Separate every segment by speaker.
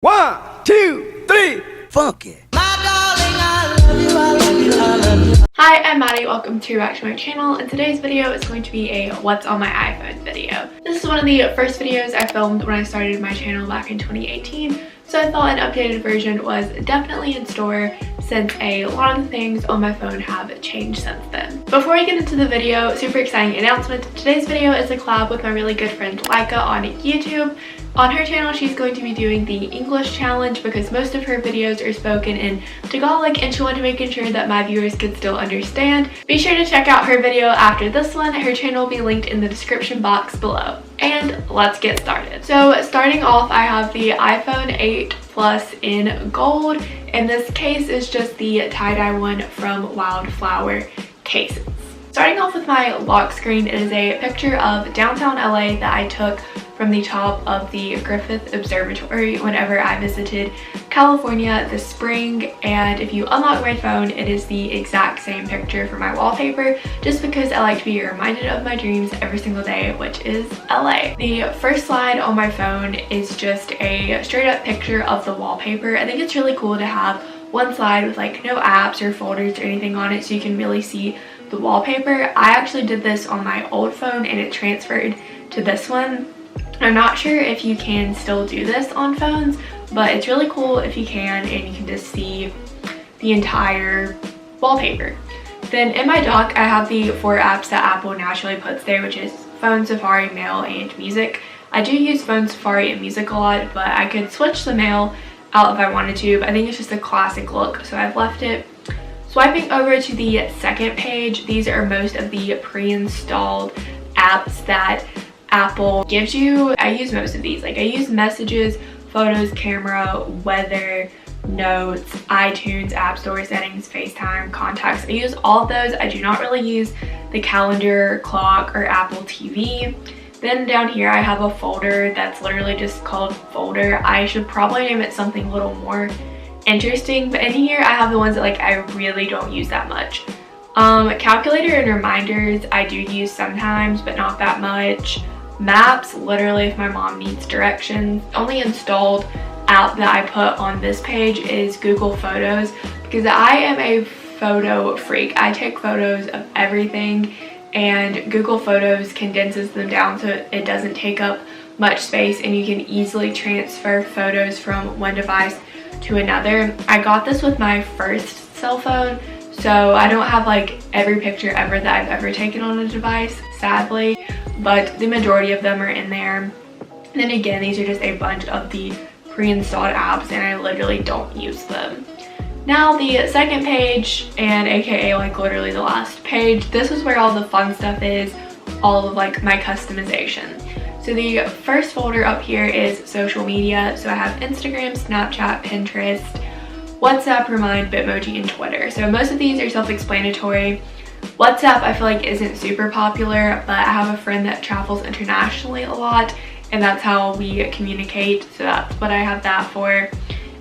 Speaker 1: 1, 2, 3, funk it.
Speaker 2: Hi, I'm Maddie. Welcome back to my channel, and today's video is going to be a what's on my iPhone video. This is one of the first videos I filmed when I started my channel back in 2018, so I thought an updated version was definitely in store since a lot of the things on my phone have changed since then. Before I get into the video, super exciting announcement. Today's video is a collab with my really good friend Laika on YouTube. On her channel, she's going to be doing the English challenge because most of her videos are spoken in Tagalog, and she wanted to make sure that my viewers could still understand. Be sure to check out her video after this one. Her channel will be linked in the description box below. And let's get started. So starting off, I have the iPhone 8 Plus in gold, and this case is just the tie-dye one from Wildflower Cases. Starting off with my lock screen, it is a picture of downtown LA that I took from the top of the Griffith Observatory whenever I visited California this spring, and if you unlock my phone, it is the exact same picture for my wallpaper, just because I like to be reminded of my dreams every single day, which is LA. The first slide on my phone is just a straight up picture of the wallpaper. I think it's really cool to have one slide with like no apps or folders or anything on it, so you can really see the wallpaper. I actually did this on my old phone and it transferred to this one. I'm not sure if you can still do this on phones, but it's really cool if you can, and you can just see the entire wallpaper. Then in my dock, I have the 4 apps that Apple naturally puts there, which is Phone, Safari, Mail, and Music. I do use Phone, Safari, and Music a lot, but I could switch the Mail out if I wanted to, but I think it's just a classic look, so I've left it. Swiping over to the second page, these are most of the pre-installed apps that Apple gives you. I use most of these. Like, I use Messages, Photos, Camera, Weather, Notes, iTunes, App Store settings, FaceTime, Contacts. I use all of those. I do not really use the calendar, clock, or Apple TV. Then down here I have a folder that's literally just called Folder. I should probably name it something a little more interesting, but in here I have the ones that like I really don't use that much. Calculator and reminders I do use sometimes, but not that much. Maps, literally if my mom needs directions. Only installed app that I put on this page is Google Photos, because I am a photo freak. I take photos of everything, and Google Photos condenses them down so it doesn't take up much space, and you can easily transfer photos from one device to another. I got this with my first cell phone, so I don't have like every picture ever that I've ever taken on a device, sadly, but the majority of them are in there. And then again, these are just a bunch of the pre-installed apps, and I literally don't use them. Now the second page, and aka like literally the last page, this is where all the fun stuff is, all of like my customization. So the first folder up here is social media. So I have Instagram, Snapchat, Pinterest, WhatsApp, Remind, Bitmoji, and Twitter. So most of these are self-explanatory. WhatsApp I feel like isn't super popular, but I have a friend that travels internationally a lot, and that's how we communicate, so that's what I have that for.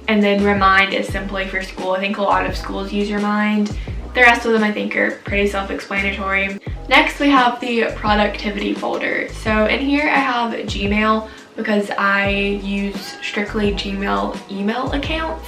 Speaker 2: And then Remind is simply for school. I think a lot of schools use Remind. The rest of them I think are pretty self-explanatory. Next we have the productivity folder. So in here I have Gmail because I use strictly Gmail email accounts,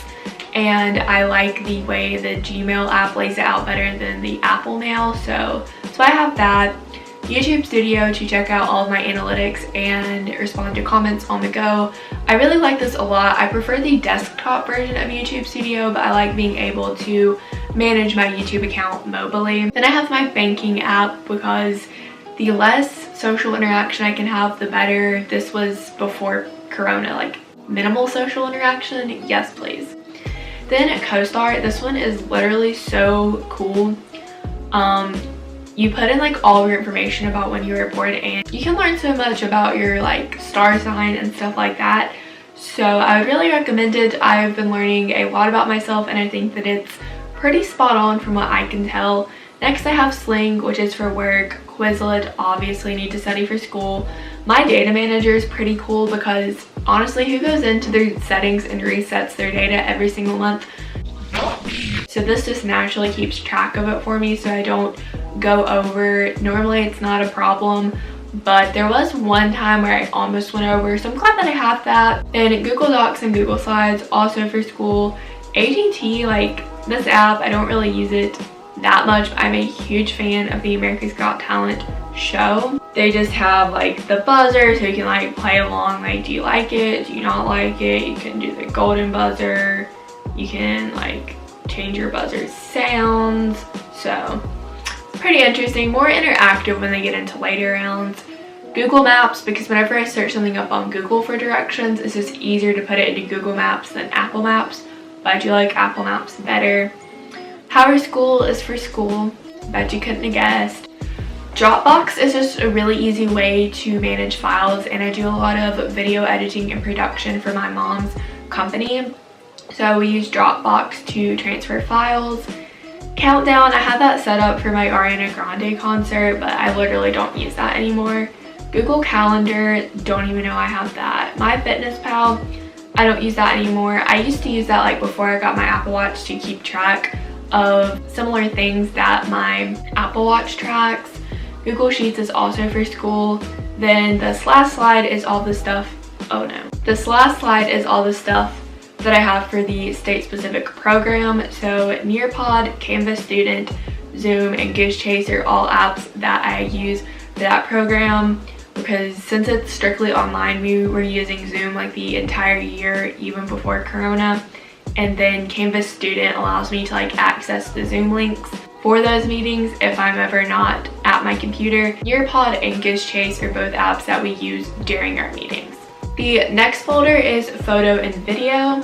Speaker 2: and I like the way the Gmail app lays it out better than the Apple Mail, so I have that. YouTube Studio to check out all of my analytics and respond to comments on the go. I really like this a lot. I prefer the desktop version of YouTube Studio, but I like being able to manage my YouTube account mobilely. Then I have my banking app because the less social interaction I can have, the better. This was before Corona, like minimal social interaction, yes please. Then CoStar, this one is literally so cool. You put in like all your information about when you were born, and you can learn so much about your like star sign and stuff like that. So I would really recommend it. I've been learning a lot about myself, and I think that it's pretty spot on from what I can tell. Next I have Sling, which is for work. Quizlet, obviously need to study for school. My data manager is pretty cool because honestly, who goes into their settings and resets their data every single month? So this just naturally keeps track of it for me, so I don't go over. Normally it's not a problem, but there was one time where I almost went over, so I'm glad that I have that. Then Google Docs and Google Slides, also for school. AT&T, like this app, I don't really use it that much, but I'm a huge fan of the America's Got Talent show. They just have like the buzzer, so you can like play along, like do you like it, do you not like it. You can do the golden buzzer, you can like change your buzzer sounds, so pretty interesting, more interactive when they get into later rounds. Google Maps, because whenever I search something up on Google for directions, it's just easier to put it into Google Maps than Apple Maps, but I do like Apple Maps better. Power School is for school, bet you couldn't have guessed. Dropbox is just a really easy way to manage files, and I do a lot of video editing and production for my mom's company, so we use Dropbox to transfer files. Countdown, I had that set up for my Ariana Grande concert, but I literally don't use that anymore. Google Calendar, don't even know I have that. MyFitnessPal, I don't use that anymore. I used to use that like before I got my Apple Watch to keep track of similar things that my Apple Watch tracks. Google Sheets is also for school. Then this last slide is all the stuff, oh no. This last slide is all the stuff that I have for the state-specific program. So Nearpod, Canvas Student, Zoom, and Goose Chase are all apps that I use for that program, because since it's strictly online, we were using Zoom like the entire year, even before Corona. And then Canvas Student allows me to like access the Zoom links for those meetings if I'm ever not at my computer. Nearpod and Goose Chase are both apps that we use during our meetings. The next folder is photo and video.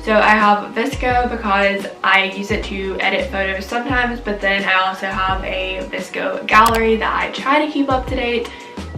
Speaker 2: So I have VSCO because I use it to edit photos sometimes, but then I also have a VSCO gallery that I try to keep up to date,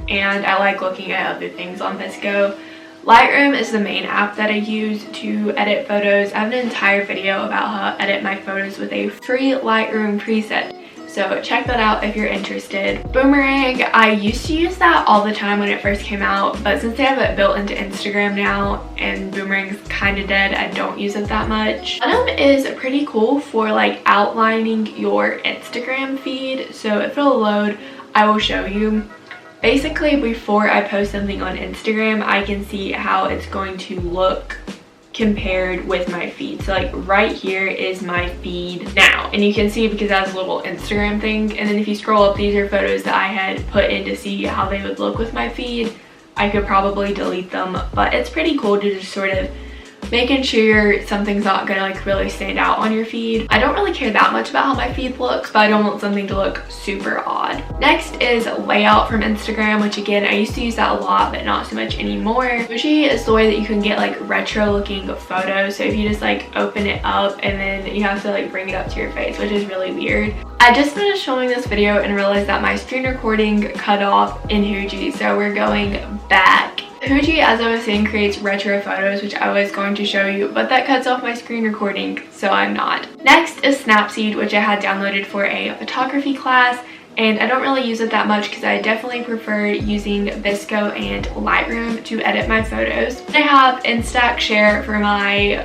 Speaker 2: and I like looking at other things on VSCO. Lightroom is the main app that I use to edit photos. I have an entire video about how to edit my photos with a free Lightroom preset, so check that out if you're interested. Boomerang, I used to use that all the time when it first came out, but since they have it built into Instagram now and Boomerang's kind of dead, I don't use it that much. Venom is pretty cool for like outlining your Instagram feed, so if it'll load, I will show you. Basically, before I post something on Instagram, I can see how it's going to look compared with my feed. So like right here is my feed now, and you can see because it has a little Instagram thing, and then if you scroll up, these are photos that I had put in to see how they would look with my feed. I could probably delete them, but it's pretty cool to just sort of making sure something's not gonna like really stand out on your feed. I don't really care that much about how my feed looks, but I don't want something to look super odd. Next is layout from Instagram, which again, I used to use that a lot, but not so much anymore. Fuji is the way that you can get like retro looking photos. So if you just like open it up and then you have to like bring it up to your face, which is really weird. I just finished filming this video and realized that my screen recording cut off in Fuji, so we're going back. Fuji, as I was saying, creates retro photos, which I was going to show you, but that cuts off my screen recording, so I'm not. Next is Snapseed, which I had downloaded for a photography class, and I don't really use it that much because I definitely prefer using VSCO and Lightroom to edit my photos. I have Instax Share for my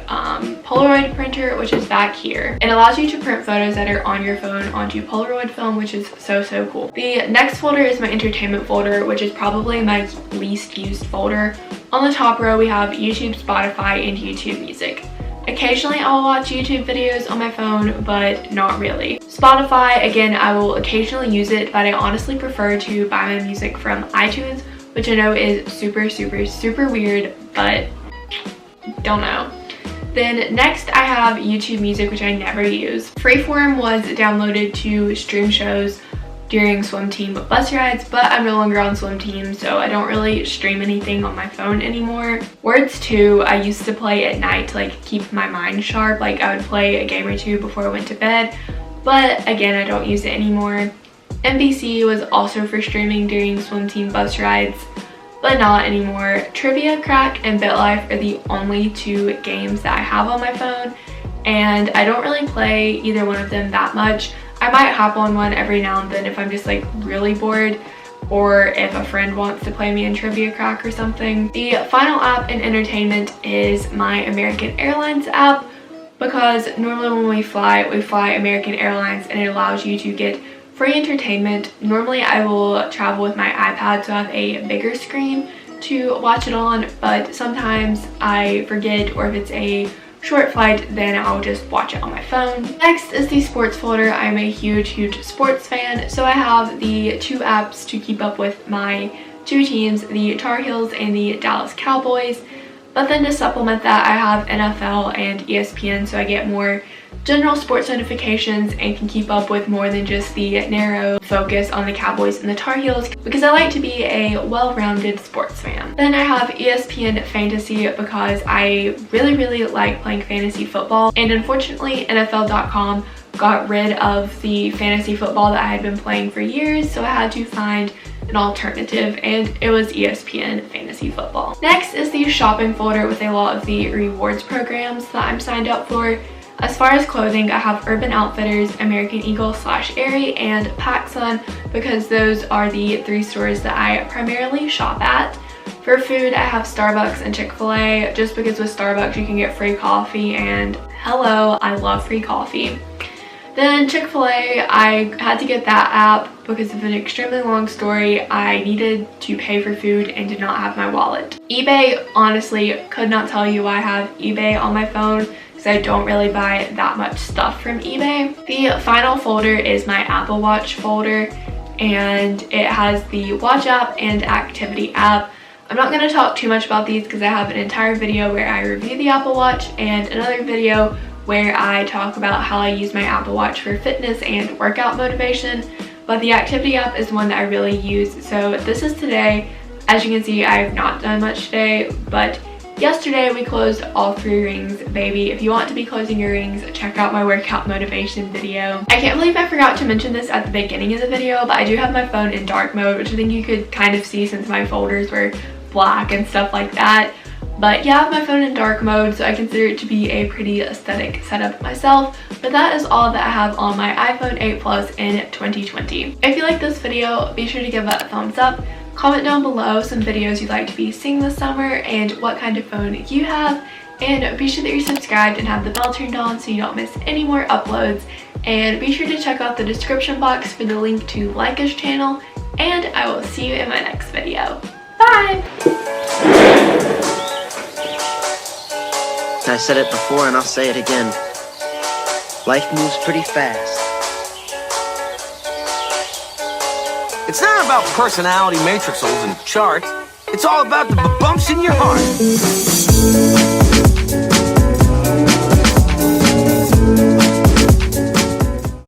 Speaker 2: Polaroid printer, which is back here. It allows you to print photos that are on your phone onto Polaroid film, which is so cool. The next folder is my entertainment folder, which is probably my least used folder. On the top row, we have YouTube, Spotify, and YouTube Music. Occasionally I will watch YouTube videos on my phone, but not really. Spotify, again, I will occasionally use it, but I honestly prefer to buy my music from iTunes, which I know is super weird, but don't know. Then next I have YouTube Music, which I never use. Freeform was downloaded to stream shows during swim team bus rides, but I'm no longer on swim team, so I don't really stream anything on my phone anymore. Words 2, I used to play at night to like keep my mind sharp. Like I would play a game or two before I went to bed, but again, I don't use it anymore. MVC was also for streaming during swim team bus rides, but not anymore. Trivia Crack and BitLife are the only 2 games that I have on my phone, and I don't really play either one of them that much. I might hop on one every now and then if I'm just like really bored, or if a friend wants to play me in Trivia Crack or something. The final app in entertainment is my American Airlines app, because normally when we fly American Airlines, and it allows you to get free entertainment. Normally I will travel with my iPad so I have a bigger screen to watch it on, but sometimes I forget, or if it's a short flight, then I'll just watch it on my phone. Next is the sports folder. I'm a huge sports fan, so I have the 2 apps to keep up with my 2 teams, the Tar Heels and the Dallas Cowboys. But then to supplement that, I have NFL and ESPN, so I get more general sports notifications and can keep up with more than just the narrow focus on the Cowboys and the Tar Heels, because I like to be a well-rounded sports fan. Then I have ESPN Fantasy because I really like playing fantasy football, and unfortunately NFL.com got rid of the fantasy football that I had been playing for years, so I had to find an alternative, and it was ESPN Fantasy Football. Next is the shopping folder with a lot of the rewards programs that I'm signed up for. As far as clothing, I have Urban Outfitters, American Eagle / Aerie, and PacSun because those are the 3 stores that I primarily shop at. For food, I have Starbucks and Chick-fil-A just because with Starbucks you can get free coffee, and hello, I love free coffee. Then Chick-fil-A, I had to get that app because of an extremely long story. I needed to pay for food and did not have my wallet. eBay, honestly, could not tell you why I have eBay on my phone because I don't really buy that much stuff from eBay. The final folder is my Apple Watch folder, and it has the Watch app and Activity app. I'm not going to talk too much about these because I have an entire video where I review the Apple Watch and another video where I talk about how I use my Apple Watch for fitness and workout motivation, but the Activity app is one that I really use. So this is today. As you can see, I have not done much today, but yesterday we closed all 3 rings, baby. If you want to be closing your rings, check out my workout motivation video. I can't believe I forgot to mention this at the beginning of the video, but I do have my phone in dark mode, which I think you could kind of see since my folders were black and stuff like that. But yeah, I have my phone in dark mode, so I consider it to be a pretty aesthetic setup myself. But that is all that I have on my iPhone 8 Plus in 2020. If you like this video, be sure to give it a thumbs up. Comment down below some videos you'd like to be seeing this summer and what kind of phone you have. And be sure that you're subscribed and have the bell turned on so you don't miss any more uploads. And be sure to check out the description box for the link to like his channel. And I will see you in my next video. Bye!
Speaker 1: I said it before and I'll say it again. Life moves pretty fast.
Speaker 3: It's not about personality matrixels and charts. It's all about the bumps in your heart.